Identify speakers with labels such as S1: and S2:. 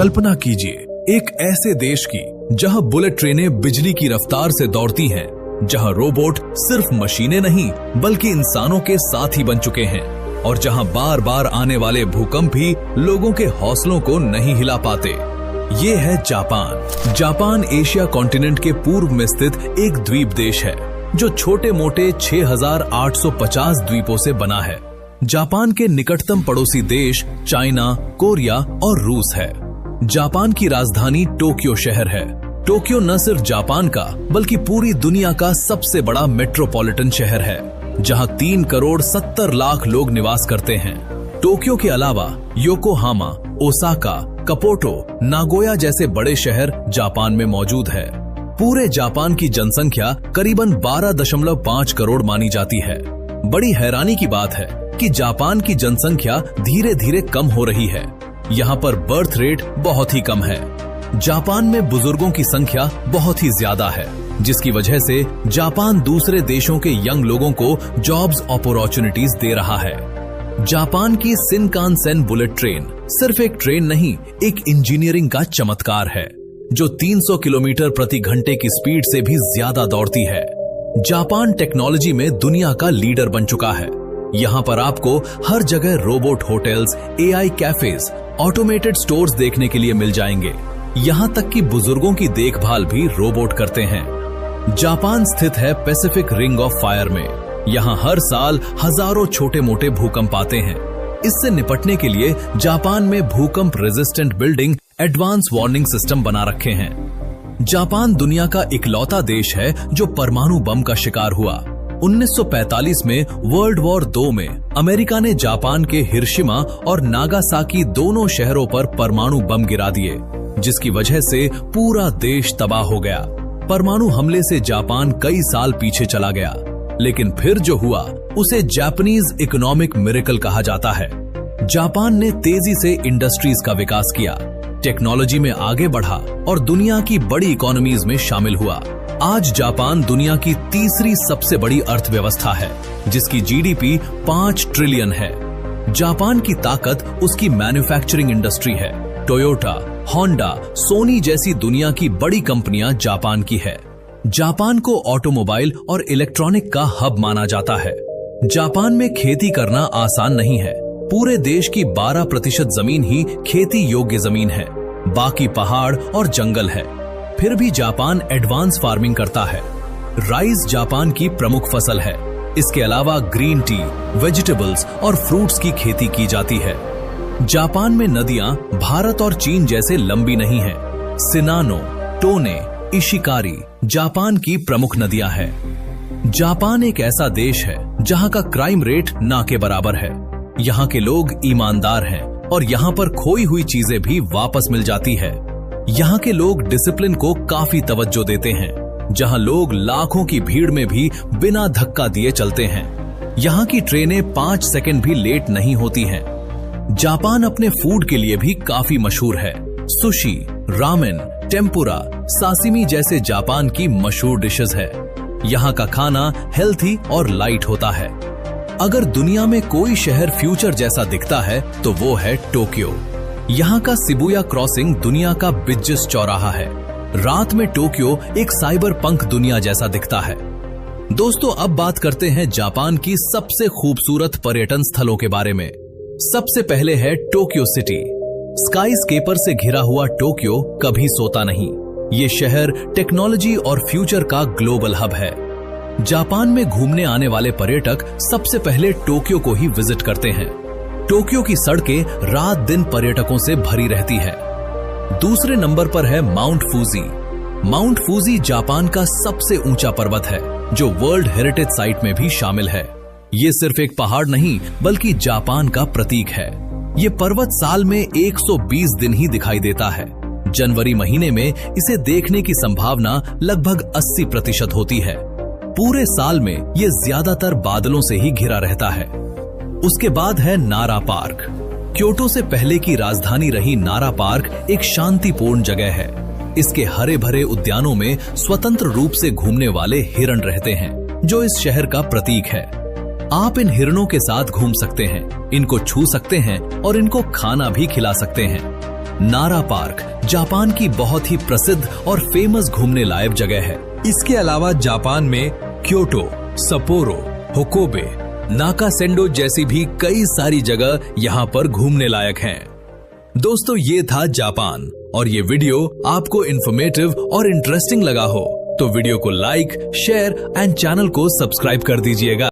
S1: कल्पना कीजिए एक ऐसे देश की जहां बुलेट ट्रेनें बिजली की रफ्तार से दौड़ती हैं, जहां रोबोट सिर्फ मशीनें नहीं बल्कि इंसानों के साथी बन चुके हैं, और जहां बार बार आने वाले भूकंप भी लोगों के हौसलों को नहीं हिला पाते। ये है जापान। जापान एशिया कॉन्टिनेंट के पूर्व में स्थित एक द्वीप देश है जो छोटे मोटे 6,850 द्वीपों से बना है। जापान के निकटतम पड़ोसी देश चाइना, कोरिया और रूस है। जापान की राजधानी टोक्यो शहर है। टोक्यो न सिर्फ जापान का बल्कि पूरी दुनिया का सबसे बड़ा मेट्रोपॉलिटन शहर है, जहां 3 करोड़ 70 लाख लोग निवास करते हैं। टोक्यो के अलावा योकोहामा, ओसाका, कपोटो, नागोया जैसे बड़े शहर जापान में मौजूद है। पूरे जापान की जनसंख्या करीबन 12.5 करोड़ मानी जाती है। बड़ी हैरानी की बात है कि जापान की जनसंख्या धीरे धीरे कम हो रही है। यहाँ पर बर्थ रेट बहुत ही कम है। जापान में बुजुर्गों की संख्या बहुत ही ज्यादा है, जिसकी वजह से जापान दूसरे देशों के यंग लोगों को जॉब्स अपॉर्चुनिटीज दे रहा है। जापान की शिनकानसेन बुलेट ट्रेन सिर्फ एक ट्रेन नहीं, एक इंजीनियरिंग का चमत्कार है जो 300 किलोमीटर प्रति घंटे की स्पीड से भी ज्यादा दौड़ती है। जापान टेक्नोलॉजी में दुनिया का लीडर बन चुका है। यहाँ पर आपको हर जगह robot hotels, AI cafes, automated stores देखने के लिए मिल जाएंगे। यहाँ तक कि बुजुर्गों की देखभाल भी रोबोट करते हैं। जापान स्थित है पैसिफिक रिंग ऑफ फायर में। यहाँ हर साल हजारों छोटे मोटे भूकंप आते हैं। इससे निपटने के लिए जापान में भूकंप resistant building, advance warning system बना रखे हैं। जापान दुनिया का इकलौता देश है जो परमाणु बम का शिकार हुआ। 1945 में वर्ल्ड वॉर 2 में अमेरिका ने जापान के हिरोशिमा और नागासाकी दोनों शहरों पर परमाणु बम गिरा दिए, जिसकी वजह से पूरा देश तबाह हो गया। परमाणु हमले से जापान कई साल पीछे चला गया, लेकिन फिर जो हुआ उसे जापानीज इकोनॉमिक मिरेकल कहा जाता है। जापान ने तेजी से इंडस्ट्रीज का विकास किया, टेक्नोलॉजी में आगे बढ़ा और दुनिया की बड़ी इकोनॉमीज में शामिल हुआ। आज जापान दुनिया की तीसरी सबसे बड़ी अर्थव्यवस्था है, जिसकी GDP 5 ट्रिलियन है। जापान की ताकत उसकी मैन्युफैक्चरिंग इंडस्ट्री है। टोयोटा, होंडा, सोनी जैसी दुनिया की बड़ी कंपनियां जापान की है। जापान को ऑटोमोबाइल और इलेक्ट्रॉनिक का हब माना जाता है। जापान में खेती करना आसान नहीं है। पूरे देश की 12% जमीन ही खेती योग्य जमीन है, बाकी पहाड़ और जंगल है। फिर भी जापान एडवांस फार्मिंग करता है। राइस जापान की प्रमुख फसल है। इसके अलावा ग्रीन टी, वेजिटेबल्स और फ्रूट्स की खेती की जाती है। जापान में नदियां भारत और चीन जैसे लंबी नहीं है। सिनानो, टोने, इशिकारी जापान की प्रमुख नदियां हैं। जापान एक ऐसा देश है जहां का क्राइम रेट ना के बराबर है। यहाँ के लोग ईमानदार हैं और यहाँ पर खोई हुई चीजें भी वापस मिल जाती है। यहाँ के लोग डिसिप्लिन को काफी तवज्जो देते हैं, जहाँ लोग लाखों की भीड़ में भी बिना धक्का दिए चलते हैं। यहाँ की ट्रेनें 5 सेकंड भी लेट नहीं होती हैं। जापान अपने फूड के लिए भी काफी मशहूर है। सुशी, रामेन, टेम्पुरा, सासिमी जैसे जापान की मशहूर डिशेस है। यहाँ का खाना हेल्थी और लाइट होता है। अगर दुनिया में कोई शहर फ्यूचर जैसा दिखता है तो वो है टोक्यो। यहाँ का शिबुया क्रॉसिंग दुनिया का बिजनेस चौराहा है। रात में टोक्यो एक साइबर पंक दुनिया जैसा दिखता है। दोस्तों, अब बात करते हैं जापान की सबसे खूबसूरत पर्यटन स्थलों के बारे में। सबसे पहले है टोक्यो सिटी। स्काई स्केपर से घिरा हुआ टोक्यो कभी सोता नहीं। ये शहर टेक्नोलॉजी और फ्यूचर का ग्लोबल हब है। जापान में घूमने आने वाले पर्यटक सबसे पहले टोक्यो को ही विजिट करते हैं। टोक्यो की सड़कें रात दिन पर्यटकों से भरी रहती है। दूसरे नंबर पर है mount Fuji. Mount Fuji Japan का सबसे ऊंचा पर्वत है, जो वर्ल्ड हेरिटेज साइट में भी शामिल है। ये सिर्फ एक पहाड़ नहीं बल्कि जापान का प्रतीक है। ये पर्वत साल में 120 दिन ही दिखाई देता है। जनवरी महीने में इसे देखने की संभावना लगभग 80% होती है। पूरे साल में ये ज्यादातर बादलों से ही घिरा रहता है। उसके बाद है नारा पार्क। क्योटो से पहले की राजधानी रही नारा पार्क एक शांतिपूर्ण जगह है। इसके हरे भरे उद्यानों में स्वतंत्र रूप से घूमने वाले हिरण रहते हैं, जो इस शहर का प्रतीक है। आप इन हिरणों के साथ घूम सकते हैं, इनको छू सकते हैं और इनको खाना भी खिला सकते हैं। नारा पार्क जापान की बहुत ही प्रसिद्ध और फेमस घूमने लायक जगह है। इसके अलावा जापान में क्योटो, सपोरो, होकोबे, नाकासेंडो जैसी भी कई सारी जगह यहाँ पर घूमने लायक हैं। दोस्तों, ये था जापान और ये वीडियो आपको इंफॉर्मेटिव और इंटरेस्टिंग लगा हो तो वीडियो को लाइक, शेयर एंड चैनल को सब्सक्राइब कर दीजिएगा।